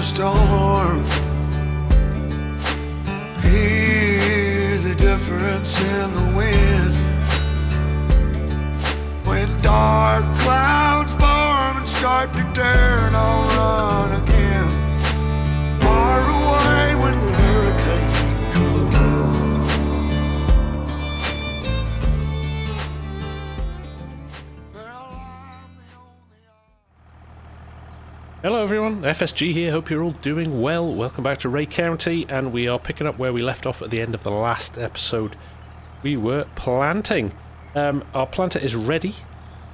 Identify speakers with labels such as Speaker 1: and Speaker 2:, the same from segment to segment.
Speaker 1: storm. Hear the difference in the wind when dark clouds form and start to turn. I'll run again, far away when the hurricane comes in. Well, I'm the only...
Speaker 2: Hello everyone, FSG here, hope you're all doing well. Welcome back to Ray County, and we are picking up where we left off at the end of the last episode. We were planting. Our planter is ready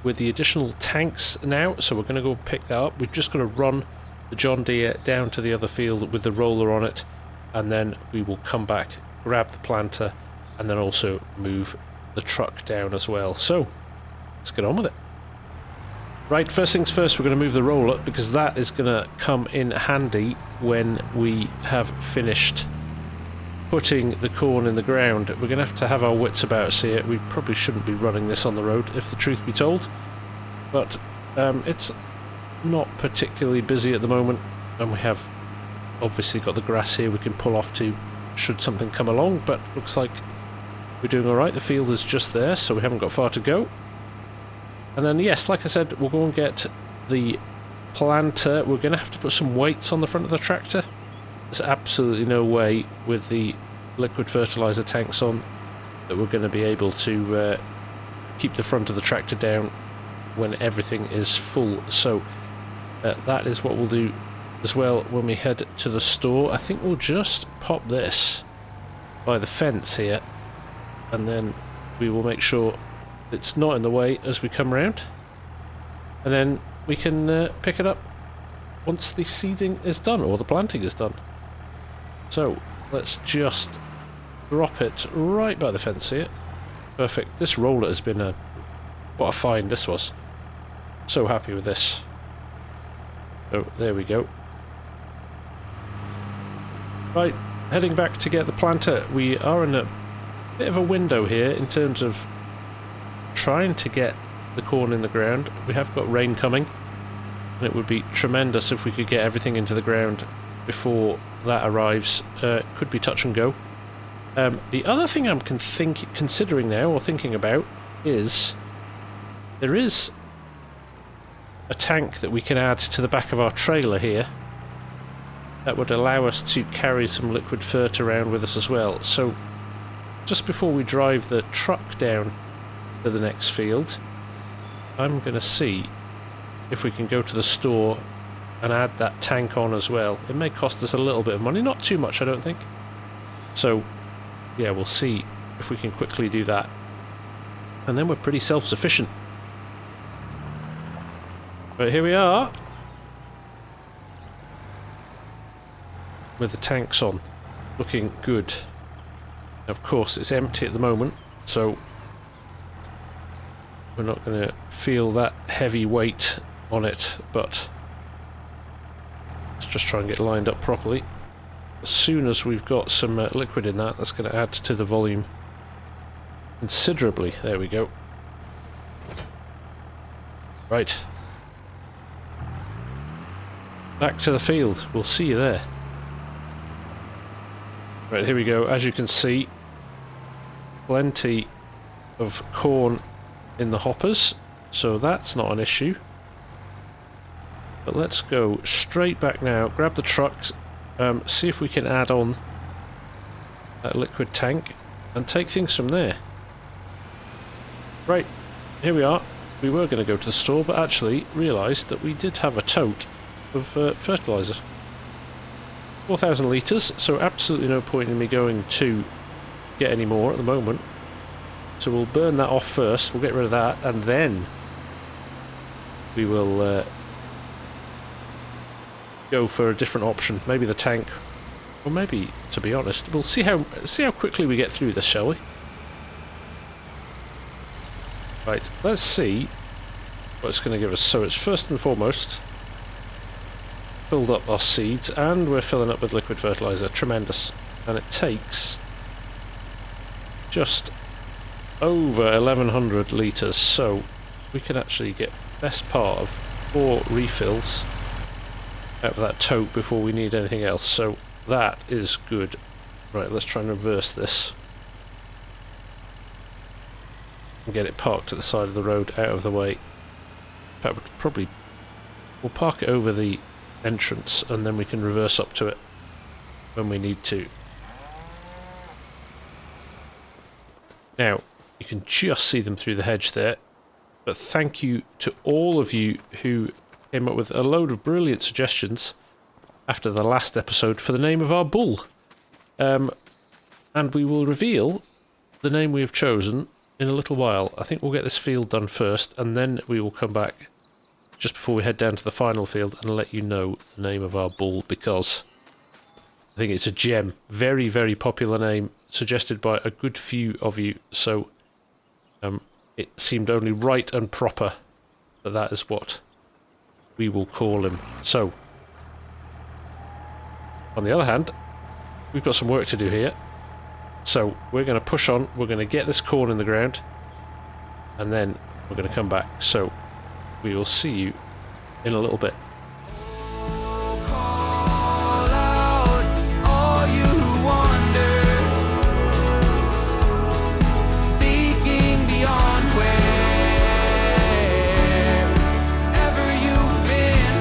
Speaker 2: with the additional tanks now, so we're going to go pick that up. We're just going to run the John Deere down to the other field with the roller on it, and then we will come back, grab the planter, and then also move the truck down as well. So, let's get on with it. Right, first things first, we're going to move the roller because that is going to come in handy when we have finished putting the corn in the ground. We're going to have our wits about us here. We probably shouldn't be running this on the road, if the truth be told, but it's not particularly busy at the moment, and we have obviously got the grass here we can pull off to should something come along, but looks like we're doing alright. The field is just there, so we haven't got far to go. And then, yes, like I said, we'll go and get the planter. We're going to have to put some weights on the front of the tractor. There's absolutely no way with the liquid fertilizer tanks on that we're going to be able to keep the front of the tractor down when everything is full. So that is what we'll do as well when we head to the store. I think we'll just pop this by the fence here, and then we will make sure it's not in the way as we come round, and then we can pick it up once the seeding is done or the planting is done. So let's just drop it right by the fence here. Perfect. This roller has been what a find this was. So happy with this. So there we go. Right, heading back to get the planter. We are in a bit of a window here in terms of trying to get the corn in the ground. We have got rain coming, and it would be tremendous if we could get everything into the ground before that arrives. Could be touch and go. The other thing I'm considering now, or thinking about, is there is a tank that we can add to the back of our trailer here that would allow us to carry some liquid fert around with us as well. So just before we drive the truck down to the next field, I'm going to see if we can go to the store and add that tank on as well. It may cost us a little bit of money, not too much I don't think. So yeah, we'll see if we can quickly do that, and then we're pretty self-sufficient. But here we are with the tanks on, looking good. Of course it's empty at the moment, so we're not going to feel that heavy weight on it, but let's just try and get lined up properly. As soon as we've got some liquid in that, that's going to add to the volume considerably. There we go. Right. Back to the field. We'll see you there. Right, here we go. As you can see, plenty of corn in the hoppers, so that's not an issue. But let's go straight back now, grab the trucks, see if we can add on that liquid tank and take things from there. Right, here we are. We were going to go to the store, but actually realised that we did have a tote of fertiliser. 4,000 litres, so absolutely no point in me going to get any more at the moment. So we'll burn that off first, we'll get rid of that, and then we will go for a different option. Maybe the tank, or maybe, to be honest, we'll see how quickly we get through this, shall we? Right, let's see what it's going to give us. So it's first and foremost filled up our seeds, and we're filling up with liquid fertiliser. Tremendous. And it takes just over 1100 litres, so we can actually get best part of 4 refills out of that tote before we need anything else, so that is good. Right, let's try and reverse this and get it parked at the side of the road, out of the way. In fact, we'll park it over the entrance and then we can reverse up to it when we need to. Now, you can just see them through the hedge there, but thank you to all of you who came up with a load of brilliant suggestions after the last episode for the name of our bull. And we will reveal the name we have chosen in a little while. I think we'll get this field done first, and then we will come back just before we head down to the final field and let you know the name of our bull, because I think it's a gem. Very, very popular name, suggested by a good few of you, so it seemed only right and proper that that is what we will call him. So, on the other hand, we've got some work to do here. So we're going to push on, we're going to get this corn in the ground, and then we're going to come back. So we will see you in a little bit.
Speaker 1: Call out all you who wander, seeking beyond wherever you've been.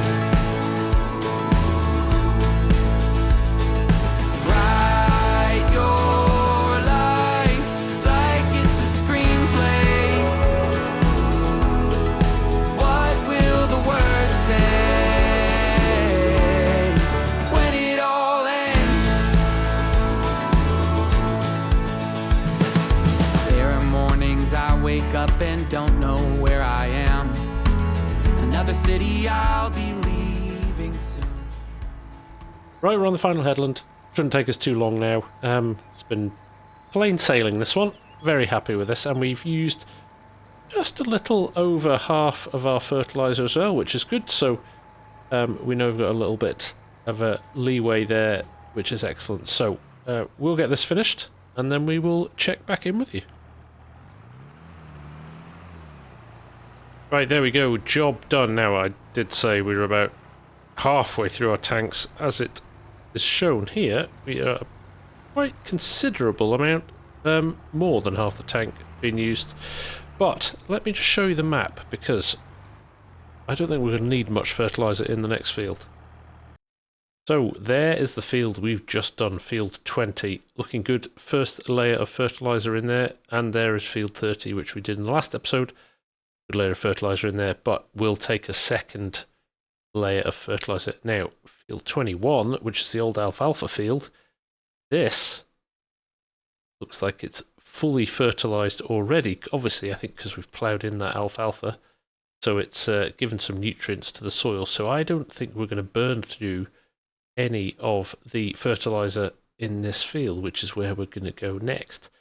Speaker 1: Write your life like it's a screenplay. What will the words say when it all ends? There are mornings I wake up and don't know where I am. Another city I'll be leaving soon.
Speaker 2: Right, we're on the final headland. Shouldn't take us too long now. It's been plain sailing, this one. Very happy with this, and we've used just a little over half of our fertiliser as well, which is good. So we know we've got a little bit of a leeway there, which is excellent. So we'll get this finished, and then we will check back in with you. Right, there we go. Job done. Now, I did say we were about halfway through our tanks. As it is shown here, we are a quite considerable amount, more than half the tank being used. But let me just show you the map, because I don't think we're going to need much fertiliser in the next field. So there is the field we've just done, field 20. Looking good. First layer of fertiliser in there, and there is field 30, which we did in the last episode. Good layer of fertiliser in there, but we'll take a second layer of fertiliser. Now, field 21, which is the old alfalfa field, this looks like it's fully fertilised already. Obviously, I think because we've ploughed in that alfalfa, so it's given some nutrients to the soil. So I don't think we're going to burn through any of the fertiliser in this field, which is where we're going to go next.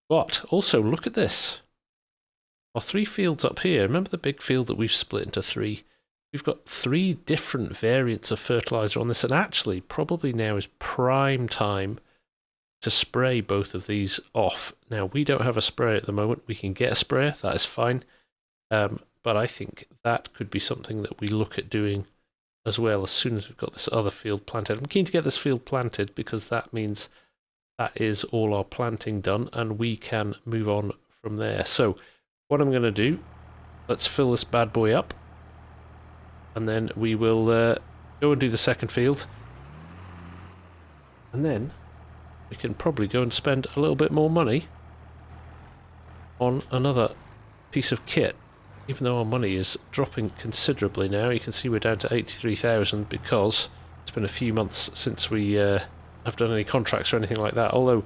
Speaker 2: But also, look at this. Our 3 fields up here, remember the big field that we've split into 3? We've got 3 different variants of fertiliser on this, and actually probably now is prime time to spray both of these off. Now, we don't have a sprayer at the moment. We can get a sprayer, that is fine. But I think that could be something that we look at doing as well as soon as we've got this other field planted. I'm keen to get this field planted because that means that is all our planting done and we can move on from there. So what I'm going to do, let's fill this bad boy up, and then we will go and do the second field, and then we can probably go and spend a little bit more money on another piece of kit, even though our money is dropping considerably now. You can see we're down to 83,000 because it's been a few months since we have done any contracts or anything like that, although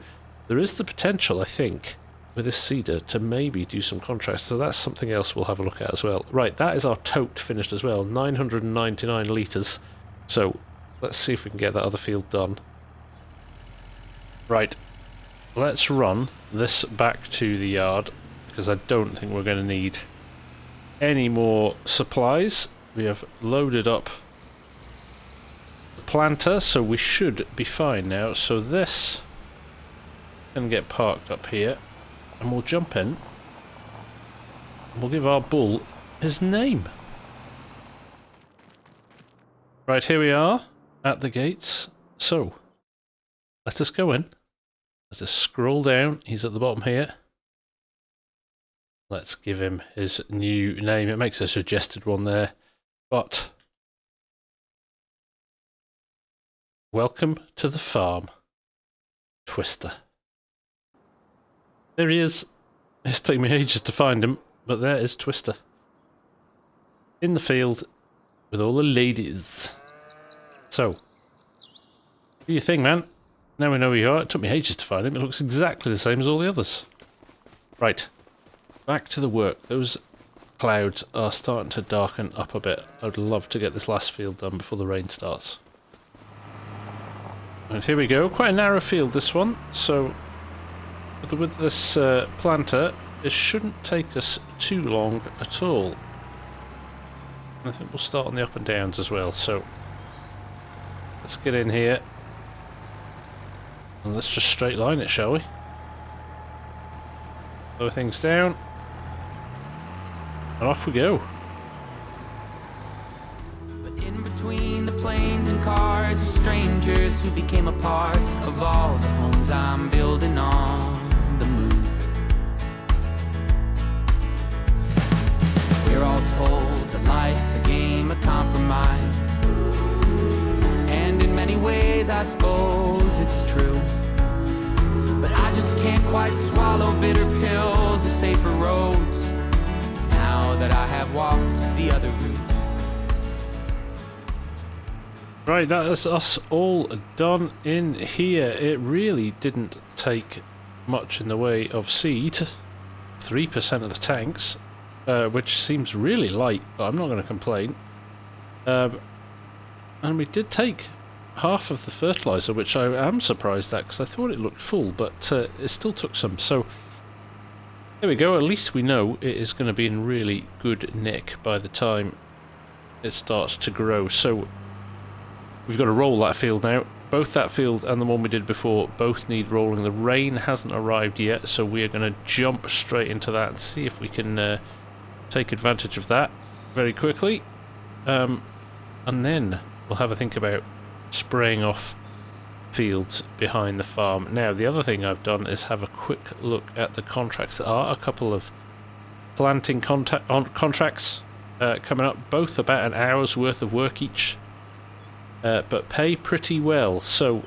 Speaker 2: there is the potential, I think, with this seeder to maybe do some contracts, so that's something else we'll have a look at as well. Right, that is our tote finished as well, 999 litres. So let's see if we can get that other field done. Right, let's run this back to the yard, because I don't think we're going to need any more supplies. We have loaded up the planter, so we should be fine now. So this can get parked up here. And we'll jump in, and we'll give our bull his name. Right, here we are. at the gates. So, let us go in. Let us scroll down. He's at the bottom here. Let's give him his new name. It makes a suggested one there. But, welcome to the farm, Twister. There he is. It's taken me ages to find him, but there is Twister. In the field with all the ladies. So, do your thing, man. Now we know who you are. It took me ages to find him. It looks exactly the same as all the others. Right. Back to the work. Those clouds are starting to darken up a bit. I'd love to get this last field done before the rain starts. And here we go. Quite a narrow field, this one. So, with this planter, it shouldn't take us too long at all. I think we'll start on the up and downs as well. So, let's get in here. And let's just straight line it, shall we? Lower things down. And off we go.
Speaker 3: But in between the planes and cars are strangers who became a part of all the homes I'm building on the move. We're all told that life's a game of compromise. And in many ways I suppose it's true. But I just can't quite swallow bitter pills or safer roads now that I have walked the other route.
Speaker 2: Right, that is us all done in here. It really didn't take much in the way of seed. 3% of the tanks, which seems really light, but I'm not going to complain. And we did take half of the fertilizer, which I am surprised at because I thought it looked full, but it still took some. So there we go. At least we know it is going to be in really good nick by the time it starts to grow. So we've got to roll that field now. Both that field and the one we did before both need rolling. The rain hasn't arrived yet, so we are going to jump straight into that and see if we can take advantage of that very quickly. And then we'll have a think about spraying off fields behind the farm. Now, the other thing I've done is have a quick look at the contracts. There are a couple of planting contracts coming up, both about an hour's worth of work each, but pay pretty well. So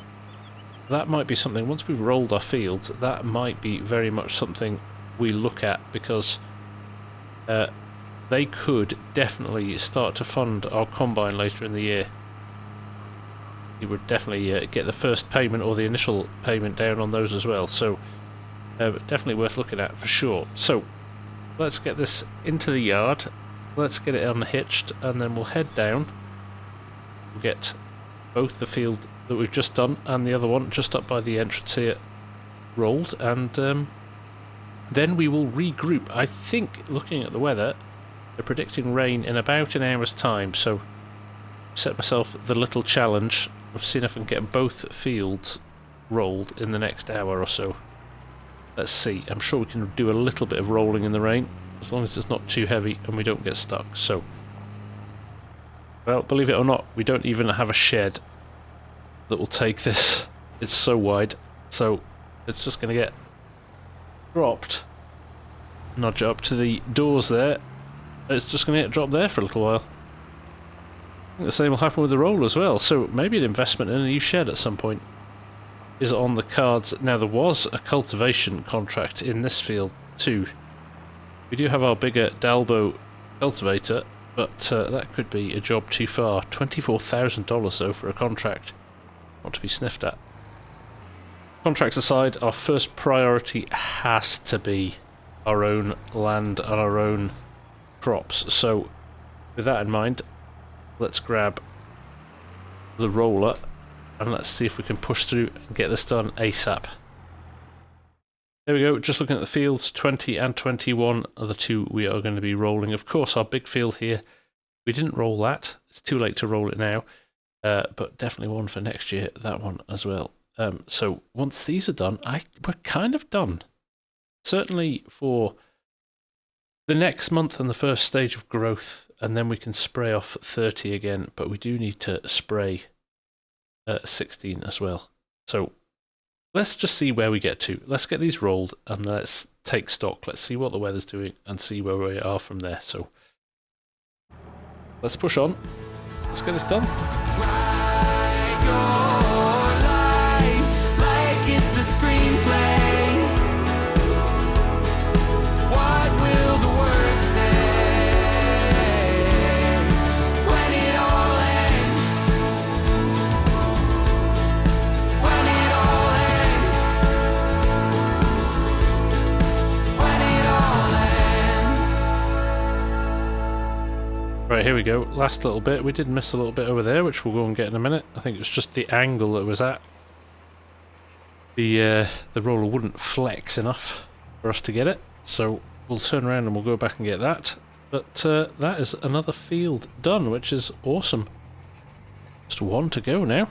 Speaker 2: that might be something, once we've rolled our fields, that might be very much something we look at, because they could definitely start to fund our combine later in the year. You would definitely get the first payment or the initial payment down on those as well, so definitely worth looking at for sure. So let's get this into the yard, let's get it unhitched, and then we'll head down. We'll get both the field that we've just done and the other one just up by the entrance here rolled, and then we will regroup. I think, looking at the weather, they're predicting rain in about an hour's time, so set myself the little challenge of seeing if I can get both fields rolled in the next hour or so. Let's see. I'm sure we can do a little bit of rolling in the rain, as long as it's not too heavy and we don't get stuck. So, well, believe it or not, we don't even have a shed that will take this. It's so wide, so it's just going to get dropped. Nudge up to the doors there. It's just going to get dropped there for a little while. I think the same will happen with the roller as well, so maybe an investment in a new shed at some point is on the cards. Now, there was a cultivation contract in this field too. We do have our bigger Dalbo cultivator, but that could be a job too far. $24,000 though for a contract. Not to be sniffed at. Contracts aside, our first priority has to be our own land and our own crops. So with that in mind, let's grab the roller and let's see if we can push through and get this done ASAP. There we go, just looking at the fields, 20 and 21 are the two we are going to be rolling. Of course, our big field here, we didn't roll that. It's too late to roll it now, but definitely one for next year, that one as well. So once these are done, we're kind of done. Certainly for the next month and the first stage of growth, and then we can spray off 30 again, but we do need to spray 16 as well. So let's just see where we get to. Let's get these rolled and let's take stock. Let's see what the weather's doing and see where we are from there. So let's push on. Let's get this done.
Speaker 3: Write your life like it's a screenplay. What will the words say when it all ends? When it all ends. When it all ends.
Speaker 2: Right, here we go. Last little bit. We did miss a little bit over there, which we'll go and get in a minute. I think it was just the angle that it was at. The roller wouldn't flex enough for us to get it, so we'll turn around and we'll go back and get that. But that is another field done, which is awesome. Just one to go now.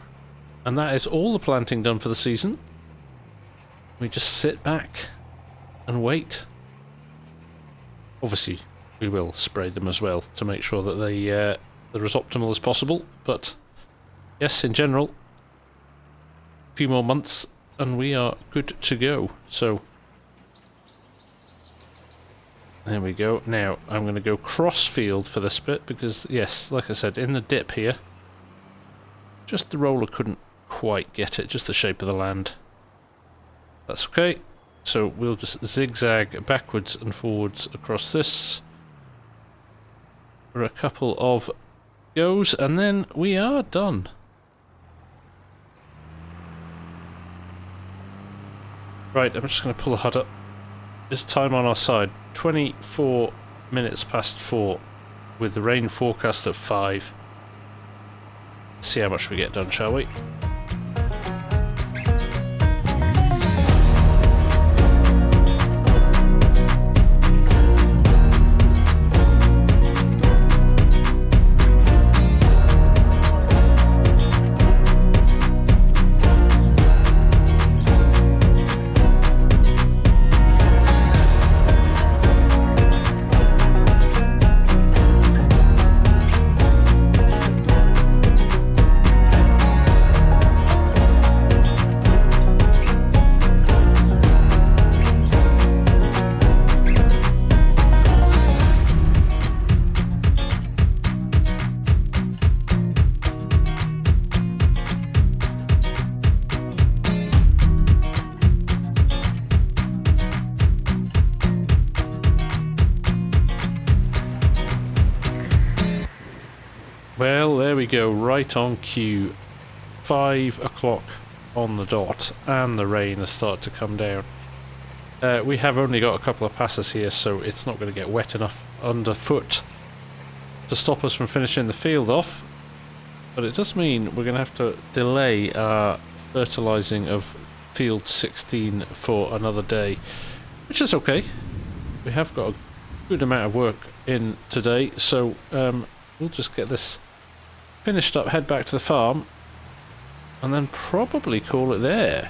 Speaker 2: And that is all the planting done for the season. We just sit back and wait. Obviously, we will spray them as well to make sure that they're as optimal as possible. But yes, in general, a few more months and we are good to go. So there we go. Now I'm going to go cross field for this bit because, yes, like I said, in the dip here, just the roller couldn't quite get it, just the shape of the land. That's okay. So we'll just zigzag backwards and forwards across this for a couple of goes, and then we are done. Right, I'm just going to pull the HUD up. It's time on our side. 24 minutes past 4 with the rain forecast at 5. Let's see how much we get done, shall we? Well, there we go, right on cue. 5 o'clock on the dot, and the rain has started to come down. We have only got a couple of passes here, so it's not going to get wet enough underfoot to stop us from finishing the field off. But it does mean we're going to have to delay our fertilising of field 16 for another day, which is okay. We have got a good amount of work in today, so we'll just get this finished up, head back to the farm, and then probably call it there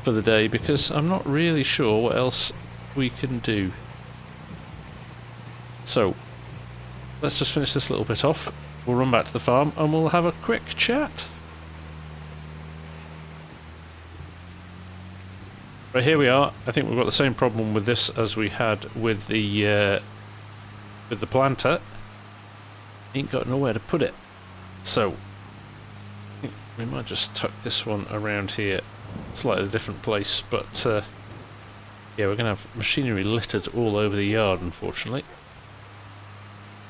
Speaker 2: for the day, because I'm not really sure what else we can do. So let's just finish this little bit off. We'll run back to the farm and we'll have a quick chat. Right, here we are. I think we've got the same problem with this as we had with the planter. Ain't got nowhere to put it. So I think we might just tuck this one around here. Slightly different place, but yeah, we're going to have machinery littered all over the yard, unfortunately.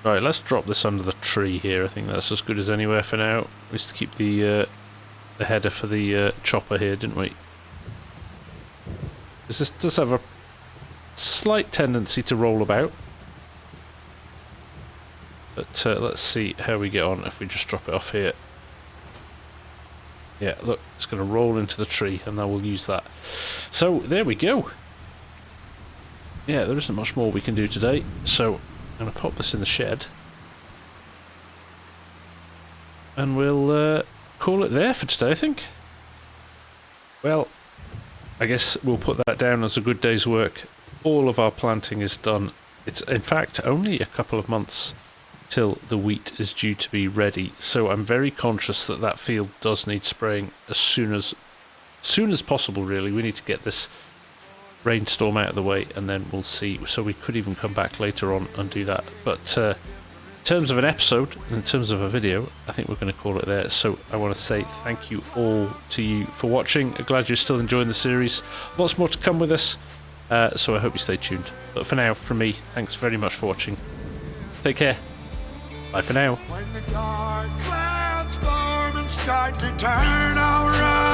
Speaker 2: Right, let's drop this under the tree here. I think that's as good as anywhere for now. We used to keep the header for the chopper here, didn't we? This does have a slight tendency to roll about. But let's see how we get on if we just drop it off here. Yeah, look, it's going to roll into the tree, and then we'll use that. So, there we go. Yeah, there isn't much more we can do today, so I'm going to pop this in the shed. And we'll call it there for today, I think. Well, I guess we'll put that down as a good day's work. All of our planting is done. It's, in fact, only a couple of months till the wheat is due to be ready. So I'm very conscious that that field does need spraying as soon as possible, really. We need to get this rainstorm out of the way, and then we'll see. So we could even come back later on and do that. But in terms of an episode, in terms of a video, I think we're going to call it there. So I want to say thank you all to you for watching. I'm glad you're still enjoying the series. Lots more to come with us, so I hope you stay tuned. But for now, from me, thanks very much for watching. Take care. Bye for now.
Speaker 1: When the dark clouds form and start to turn around.